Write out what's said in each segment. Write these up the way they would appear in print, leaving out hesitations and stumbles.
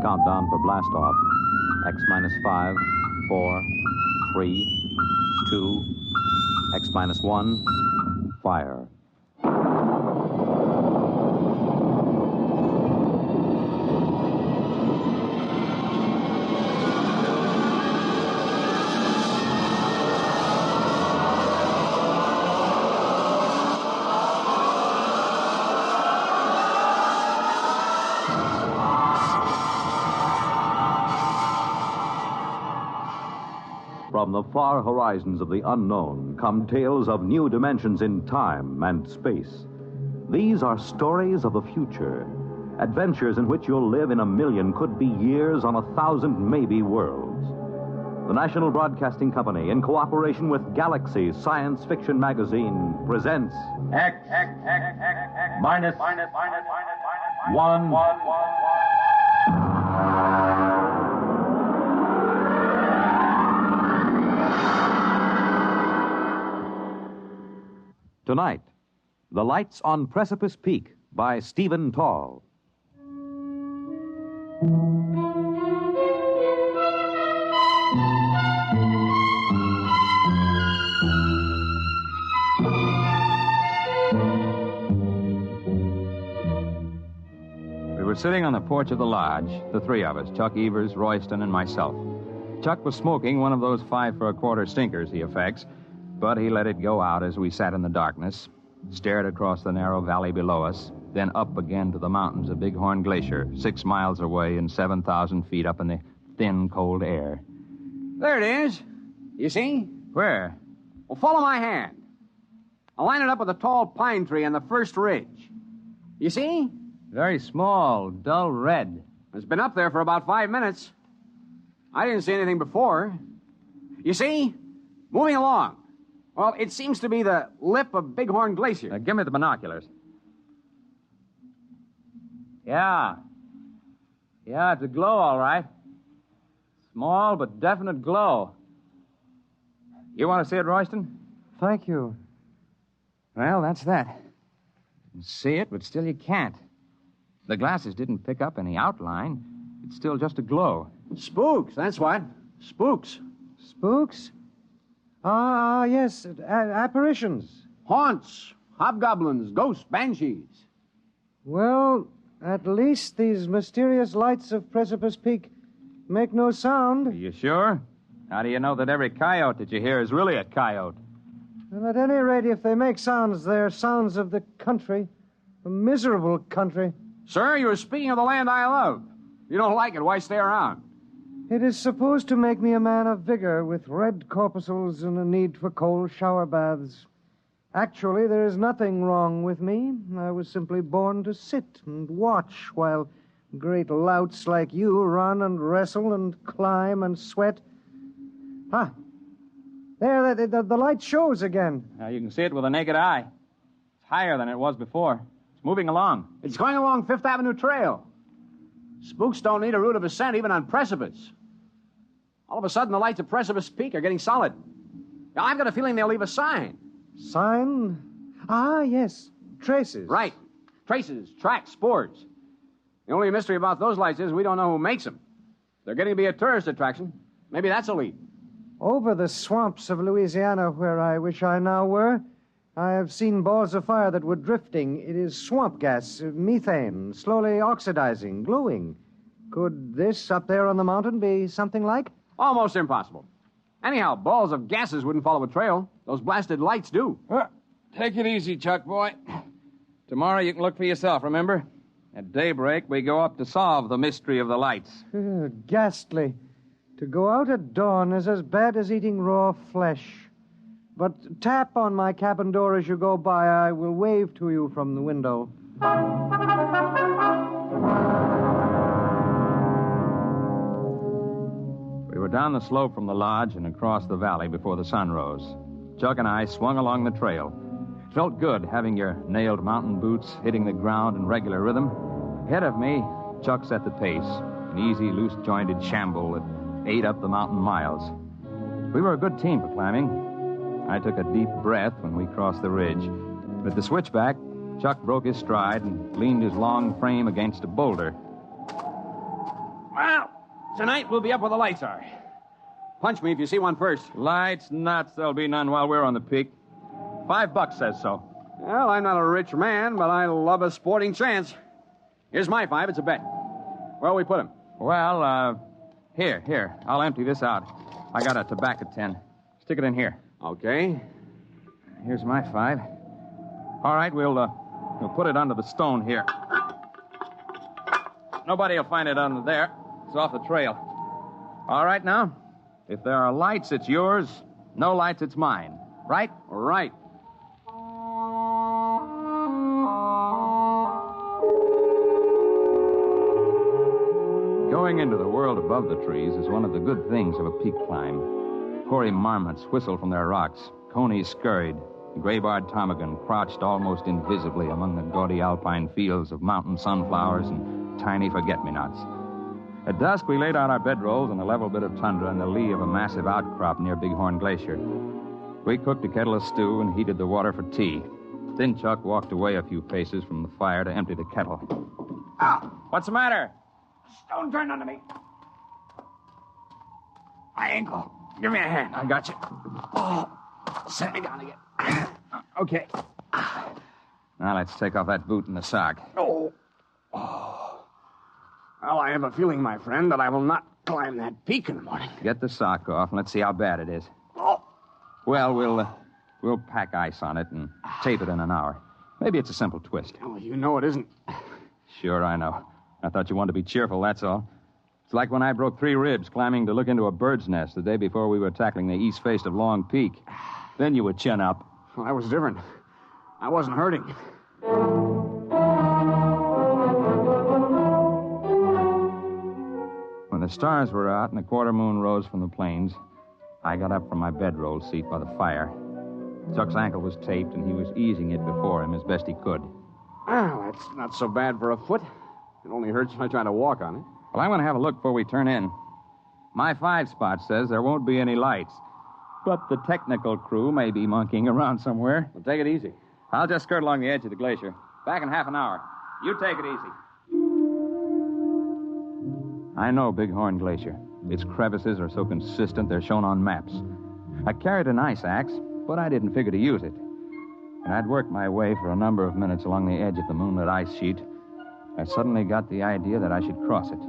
Countdown for blast off. X minus 5, 4, 3, 2, X minus 1, fire. From the far horizons of the unknown come tales of new dimensions in time and space. These are stories of the future, adventures in which you'll live in a million, could be years, on 1,000 maybe worlds. The National Broadcasting Company, in cooperation with Galaxy Science Fiction Magazine, presents X minus 1. Tonight, The Lights on Precipice Peak by Stephen Tall. We were sitting on the porch of the lodge, the three of us, Chuck Evers, Royston, and myself. Chuck was smoking one of those 5 for a quarter stinkers he affects, but he let it go out as we sat in the darkness, stared across the narrow valley below us, then up again to the mountains of Bighorn Glacier, 6 miles away and 7,000 feet up in the thin, cold air. There it is. You see? Where? Well, follow my hand. I'll line it up with a tall pine tree on the first ridge. You see? Very small, dull red. It's been up there for about 5 minutes. I didn't see anything before. You see? Moving along. Well, it seems to be the lip of Bighorn Glacier. Give me the binoculars. Yeah, it's a glow, all right. Small but definite glow. You want to see it, Royston? Thank you. Well, that's that. You can see it, but still you can't. The glasses didn't pick up any outline. It's still just a glow. Spooks, that's what. Spooks. Spooks? Ah, yes, apparitions. Haunts, hobgoblins, ghosts, banshees. Well, at least these mysterious lights of Precipice Peak make no sound. Are you sure? How do you know that every coyote that you hear is really a coyote? And at any rate, if they make sounds, they're sounds of the country. A miserable country. Sir, you were speaking of the land I love. If you don't like it, why stay around? It is supposed to make me a man of vigor with red corpuscles and a need for cold shower baths. Actually, there is nothing wrong with me. I was simply born to sit and watch while great louts like you run and wrestle and climb and sweat. Ah, there, the light shows again. Now, you can see it with the naked eye. It's higher than it was before. It's moving along. It's going along Fifth Avenue Trail. Spooks don't need a route of ascent even on precipice. All of a sudden, the lights of Precipice Peak are getting solid. Now, I've got a feeling they'll leave a sign. Sign? Ah, yes. Traces. Right. Traces, tracks, spores. The only mystery about those lights is we don't know who makes them. They're getting to be a tourist attraction. Maybe that's a lead. Over the swamps of Louisiana, where I wish I now were, I have seen balls of fire that were drifting. It is swamp gas, methane, slowly oxidizing, glowing. Could this up there on the mountain be something like? Almost impossible. Anyhow, balls of gases wouldn't follow a trail. Those blasted lights do. Take it easy, Chuck, boy. Tomorrow you can look for yourself, remember? At daybreak, we go up to solve the mystery of the lights. Ghastly. To go out at dawn is as bad as eating raw flesh. But tap on my cabin door as you go by. I will wave to you from the window. We were down the slope from the lodge and across the valley before the sun rose. Chuck and I swung along the trail. It felt good having your nailed mountain boots hitting the ground in regular rhythm. Ahead of me, Chuck set the pace, an easy, loose-jointed shamble that ate up the mountain miles. We were a good team for climbing. I took a deep breath when we crossed the ridge. But at the switchback, Chuck broke his stride and leaned his long frame against a boulder. Well, tonight we'll be up where the lights are. Punch me if you see one first. Lights, nuts, there'll be none while we're on the peak. $5 says so. Well, I'm not a rich man, but I love a sporting chance. Here's my 5. It's a bet. Where'll we put him? Well, here. I'll empty this out. I got a tobacco tin. Stick it in here. Okay. Here's my 5. All right, we'll put it under the stone here. Nobody will find it under there. It's off the trail. All right, now, if there are lights, it's yours. No lights, it's mine. Right? Right. Going into the world above the trees is one of the good things of a peak climb. Hoary marmots whistled from their rocks. Conies scurried. The gray-barred ptarmigan crouched almost invisibly among the gaudy alpine fields of mountain sunflowers and tiny forget-me-nots. At dusk, we laid out our bedrolls on a level bit of tundra in the lee of a massive outcrop near Bighorn Glacier. We cooked a kettle of stew and heated the water for tea. Then Chuck walked away a few paces from the fire to empty the kettle. Ow! What's the matter? Stone turned onto me. My ankle. Give me a hand. I got you. Oh, set me down again. Okay. Now let's take off that boot and the sock. Oh. Well, I have a feeling, my friend, that I will not climb that peak in the morning. Get the sock off and let's see how bad it is. Oh. Well, we'll pack ice on it and tape it in an hour. Maybe it's a simple twist. Oh, you know it isn't. Sure, I know. I thought you wanted to be cheerful, that's all. It's like when I broke 3 ribs climbing to look into a bird's nest the day before we were tackling the east face of Long Peak. Then you would chin up. Well, that was different. I wasn't hurting. When the stars were out and the quarter moon rose from the plains, I got up from my bedroll seat by the fire. Chuck's ankle was taped, and he was easing it before him as best he could. Well, that's not so bad for a foot. It only hurts when I try to walk on it. Well, I want to have a look before we turn in. My 5 spot says there won't be any lights, but the technical crew may be monkeying around somewhere. Well, take it easy. I'll just skirt along the edge of the glacier. Back in half an hour. You take it easy. I know Bighorn Glacier. Its crevices are so consistent they're shown on maps. I carried an ice axe, but I didn't figure to use it. And I'd worked my way for a number of minutes along the edge of the moonlit ice sheet. I suddenly got the idea that I should cross it.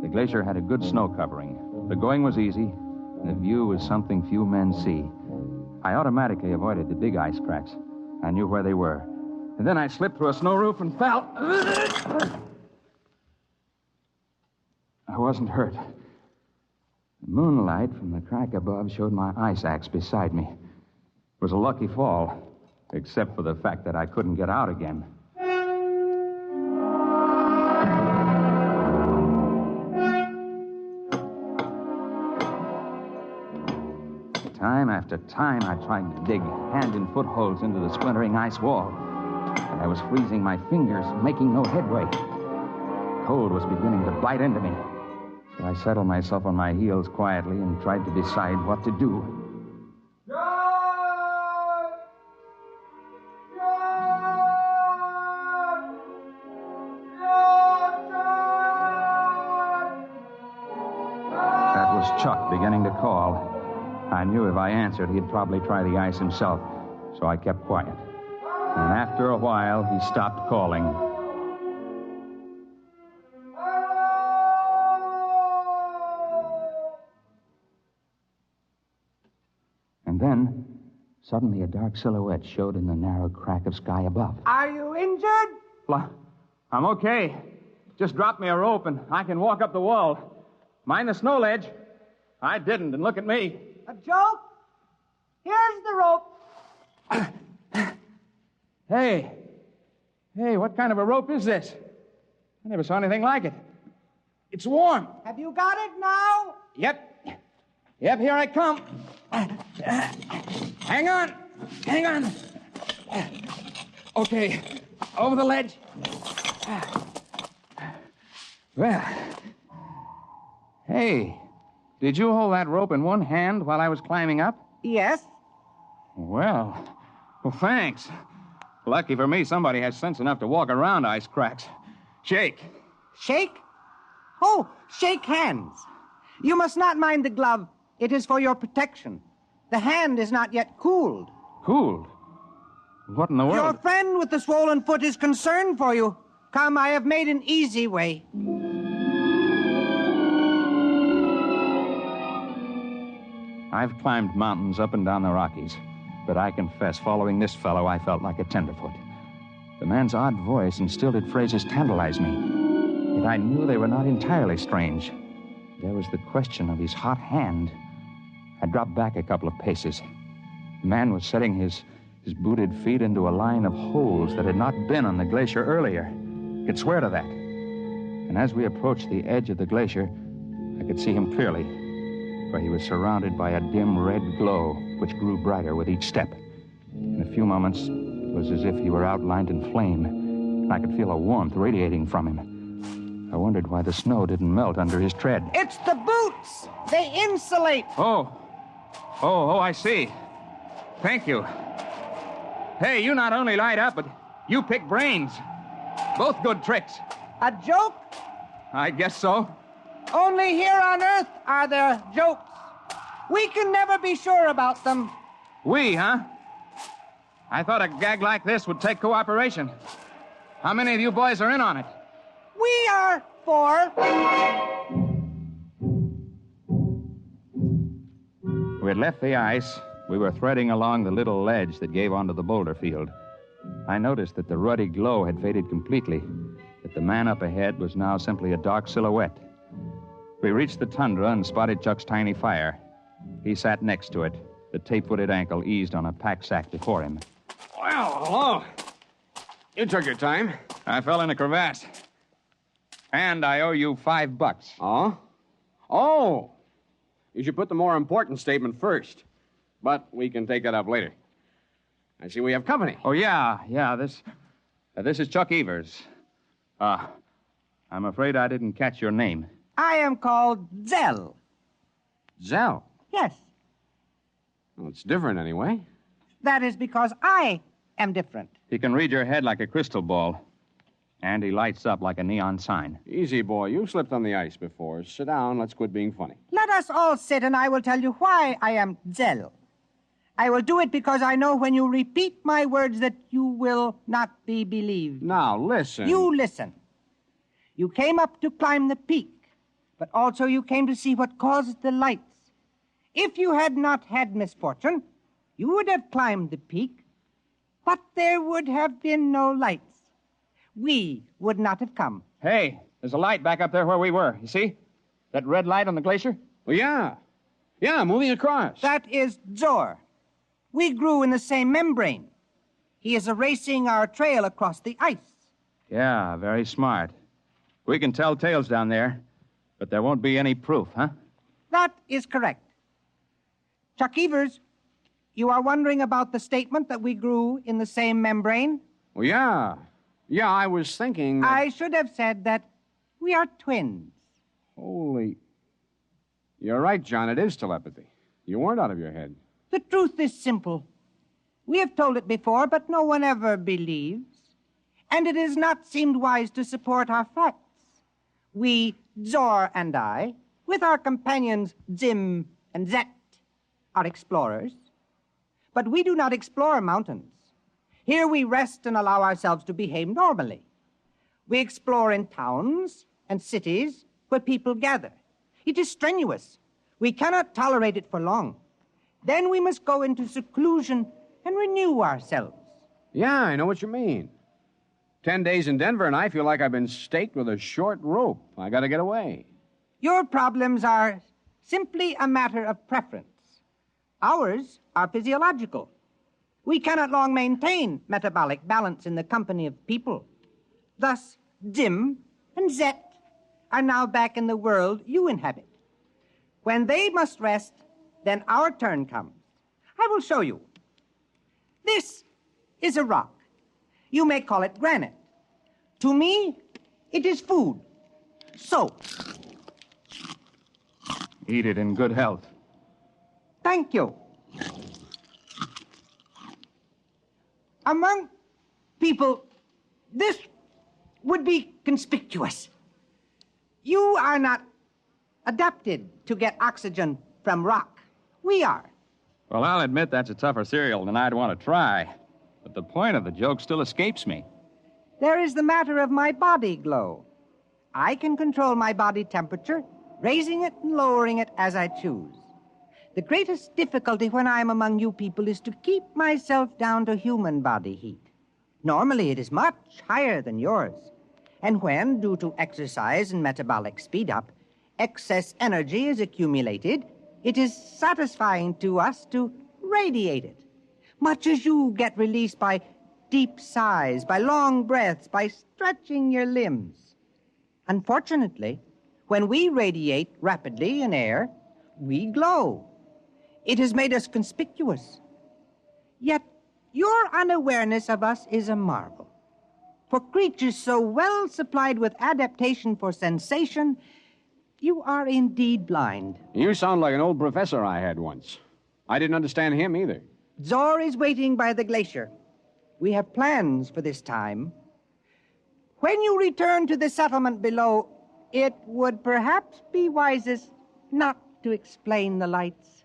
The glacier had a good snow covering. The going was easy, and the view was something few men see. I automatically avoided the big ice cracks. I knew where they were. And then I slipped through a snow roof and fell. I wasn't hurt. The moonlight from the crack above showed my ice axe beside me. It was a lucky fall, except for the fact that I couldn't get out again. Time after time, I tried to dig hand and foot holes into the splintering ice wall. But I was freezing my fingers, making no headway. Cold was beginning to bite into me. So I settled myself on my heels quietly and tried to decide what to do. That was Chuck beginning to call. I knew if I answered, he'd probably try the ice himself, so I kept quiet. And after a while, he stopped calling. And then, suddenly a dark silhouette showed in the narrow crack of sky above. Are you injured? Well, I'm okay. Just drop me a rope and I can walk up the wall. Mind the snow ledge. I didn't, and look at me. A joke? Here's the rope. Hey, what kind of a rope is this? I never saw anything like it. It's warm. Have you got it now? Yep, here I come. Hang on. Okay, over the ledge. Well, hey, did you hold that rope in one hand while I was climbing up? Yes. Well, thanks. Lucky for me, somebody has sense enough to walk around ice cracks. Shake. Shake? Oh, shake hands. You must not mind the glove. It is for your protection. The hand is not yet cooled. Cooled? What in the world? Your friend with the swollen foot is concerned for you. Come, I have made an easy way. I've climbed mountains up and down the Rockies, but I confess, following this fellow, I felt like a tenderfoot. The man's odd voice and stilted phrases tantalized me, yet I knew they were not entirely strange. There was the question of his hot hand. I dropped back a couple of paces. The man was setting his booted feet into a line of holes that had not been on the glacier earlier. I could swear to that. And as we approached the edge of the glacier, I could see him clearly, for he was surrounded by a dim red glow which grew brighter with each step. In a few moments, it was as if he were outlined in flame, and I could feel a warmth radiating from him. I wondered why the snow didn't melt under his tread. It's the boots! They insulate! Oh, I see. Thank you. Hey, you not only light up, but you pick brains. Both good tricks. A joke? I guess so. Only here on Earth are there jokes. We can never be sure about them. We, huh? I thought a gag like this would take cooperation. How many of you boys are in on it? We are 4. We had left the ice. We were threading along the little ledge that gave onto the boulder field. I noticed that the ruddy glow had faded completely, that the man up ahead was now simply a dark silhouette. We reached the tundra and spotted Chuck's tiny fire. He sat next to it, the tape-footed ankle eased on a pack sack before him. Well, hello. You took your time. I fell in a crevasse. And I owe you $5. Oh? Oh! You should put the more important statement first. But we can take that up later. I see we have company. Oh, yeah. This is Chuck Evers. I'm afraid I didn't catch your name. I am called Zell. Zell? Yes. Well, it's different anyway. That is because I am different. He can read your head like a crystal ball. And he lights up like a neon sign. Easy, boy. You've slipped on the ice before. Sit down. Let's quit being funny. Let us all sit, and I will tell you why I am Zell. I will do it because I know when you repeat my words that you will not be believed. Now, listen. You listen. You came up to climb the peak, but also you came to see what caused the lights. If you had not had misfortune, you would have climbed the peak, but there would have been no lights. We would not have come. Hey, there's a light back up there where we were. You see? That red light on the glacier? Well, yeah. Yeah, moving across. That is Zor. We grew in the same membrane. He is erasing our trail across the ice. Yeah, very smart. We can tell tales down there, but there won't be any proof, huh? That is correct. Chuck Evers, you are wondering about the statement that we grew in the same membrane? Well, yeah. Yeah, I was thinking that... I should have said that we are twins. Holy... You're right, John. It is telepathy. You weren't out of your head. The truth is simple. We have told it before, but no one ever believes. And it has not seemed wise to support our facts. We, Zor and I, with our companions Zim and Zet, are explorers. But we do not explore mountains. Here we rest and allow ourselves to behave normally. We explore in towns and cities where people gather. It is strenuous. We cannot tolerate it for long. Then we must go into seclusion and renew ourselves. Yeah, I know what you mean. 10 days in Denver, and I feel like I've been staked with a short rope. I gotta get away. Your problems are simply a matter of preference. Ours are physiological. We cannot long maintain metabolic balance in the company of people. Thus, Zim and Zet are now back in the world you inhabit. When they must rest, then our turn comes. I will show you. This is a rock. You may call it granite. To me, it is food. Soap. Eat it in good health. Thank you. Among people, this would be conspicuous. You are not adapted to get oxygen from rock. We are. Well, I'll admit that's a tougher cereal than I'd want to try. But the point of the joke still escapes me. There is the matter of my body glow. I can control my body temperature, raising it and lowering it as I choose. The greatest difficulty when I am among you people is to keep myself down to human body heat. Normally, it is much higher than yours. And when, due to exercise and metabolic speed-up, excess energy is accumulated, it is satisfying to us to radiate it, much as you get released by deep sighs, by long breaths, by stretching your limbs. Unfortunately, when we radiate rapidly in air, we glow. It has made us conspicuous. Yet, your unawareness of us is a marvel. For creatures so well supplied with adaptation for sensation, you are indeed blind. You sound like an old professor I had once. I didn't understand him either. Zor is waiting by the glacier. We have plans for this time. When you return to the settlement below, it would perhaps be wisest not to explain the lights.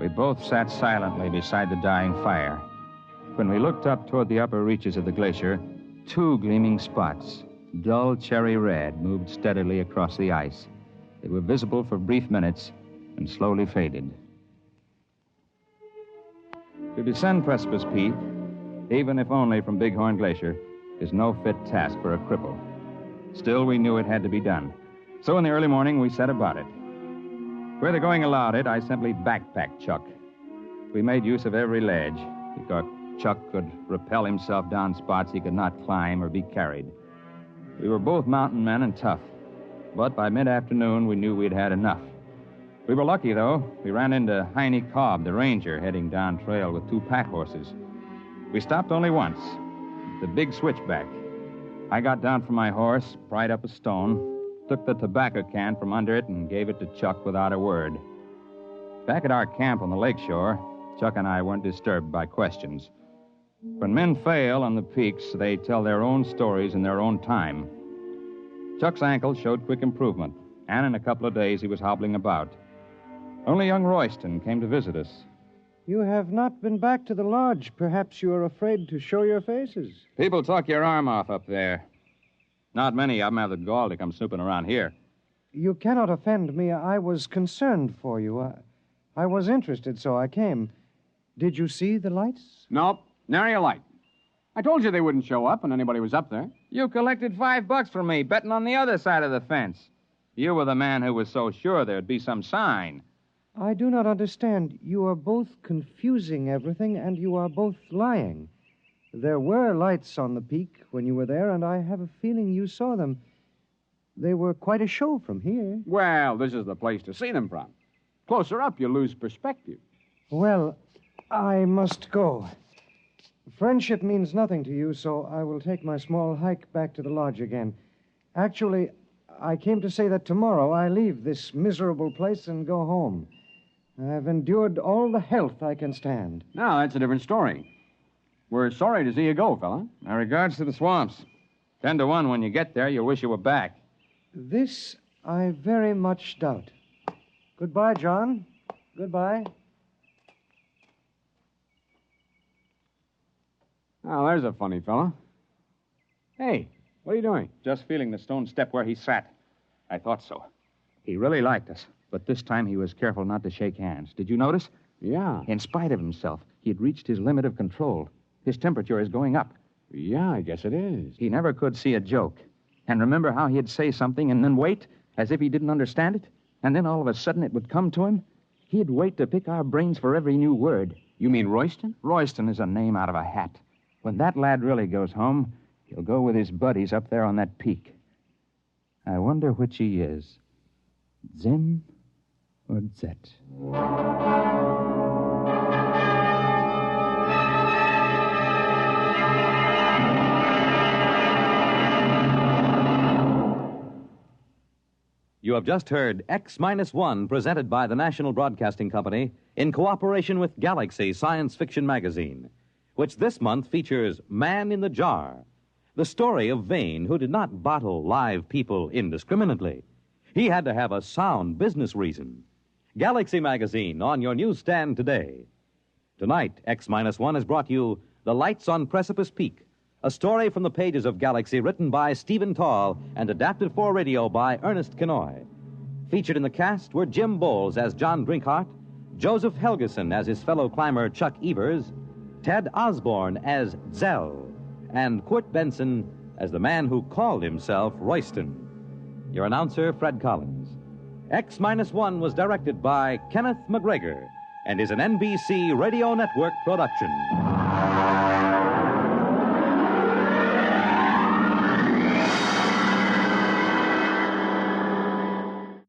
We both sat silently beside the dying fire. When we looked up toward the upper reaches of the glacier, two gleaming spots, dull cherry red, moved steadily across the ice. They were visible for brief minutes and slowly faded. To descend Precipice Peak, even if only from Bighorn Glacier, is no fit task for a cripple. Still, we knew it had to be done. So in the early morning, we set about it. Where the going allowed it, I simply backpacked Chuck. We made use of every ledge, because Chuck could rappel himself down spots he could not climb or be carried. We were both mountain men and tough, but by mid-afternoon, we knew we'd had enough. We were lucky, though. We ran into Heine Cobb, the ranger, heading down trail with two pack horses. We stopped only once, the big switchback. I got down from my horse, pried up a stone, took the tobacco can from under it, and gave it to Chuck without a word. Back at our camp on the lakeshore, Chuck and I weren't disturbed by questions. When men fail on the peaks, they tell their own stories in their own time. Chuck's ankle showed quick improvement, and in a couple of days he was hobbling about. Only young Royston came to visit us. You have not been back to the lodge. Perhaps you are afraid to show your faces. People talk your arm off up there. Not many of them have the gall to come snooping around here. You cannot offend me. I was concerned for you. I was interested, so I came. Did you see the lights? Nope, nary a light. I told you they wouldn't show up when anybody was up there. You collected $5 from me, betting on the other side of the fence. You were the man who was so sure there'd be some sign. I do not understand. You are both confusing everything, and you are both lying. There were lights on the peak when you were there, and I have a feeling you saw them. They were quite a show from here. Well, this is the place to see them from. Closer up, you lose perspective. Well, I must go. Friendship means nothing to you, so I will take my small hike back to the lodge again. Actually, I came to say that tomorrow I leave this miserable place and go home. I've endured all the health I can stand. Now, that's a different story. We're sorry to see you go, fella. My regards to the swamps. 10 to 1, when you get there, you'll wish you were back. This I very much doubt. Goodbye, John. Goodbye. Oh, there's a funny fella. Hey, what are you doing? Just feeling the stone step where he sat. I thought so. He really liked us, but this time he was careful not to shake hands. Did you notice? Yeah. In spite of himself, he had reached his limit of control. His temperature is going up. Yeah, I guess it is. He never could see a joke. And remember how he'd say something and then wait, as if he didn't understand it? And then all of a sudden it would come to him? He'd wait to pick our brains for every new word. You mean Royston? Royston is a name out of a hat. When that lad really goes home, he'll go with his buddies up there on that peak. I wonder which he is. Zim or Zet? have just heard X-1, presented by the National Broadcasting Company in cooperation with Galaxy Science Fiction Magazine, which this month features Man in the Jar, the story of Vane, who did not bottle live people indiscriminately. He had to have a sound business reason. Galaxy Magazine on your newsstand today. Tonight, X-1 has brought you The Lights on Precipice Peak, a story from the pages of Galaxy written by Stephen Tall and adapted for radio by Ernest Kenoy. Featured in the cast were Jim Bowles as John Drinkhart, Joseph Helgeson as his fellow climber Chuck Evers, Ted Osborne as Zell, and Kurt Benson as the man who called himself Royston. Your announcer, Fred Collins. X-1 was directed by Kenneth McGregor and is an NBC Radio Network production.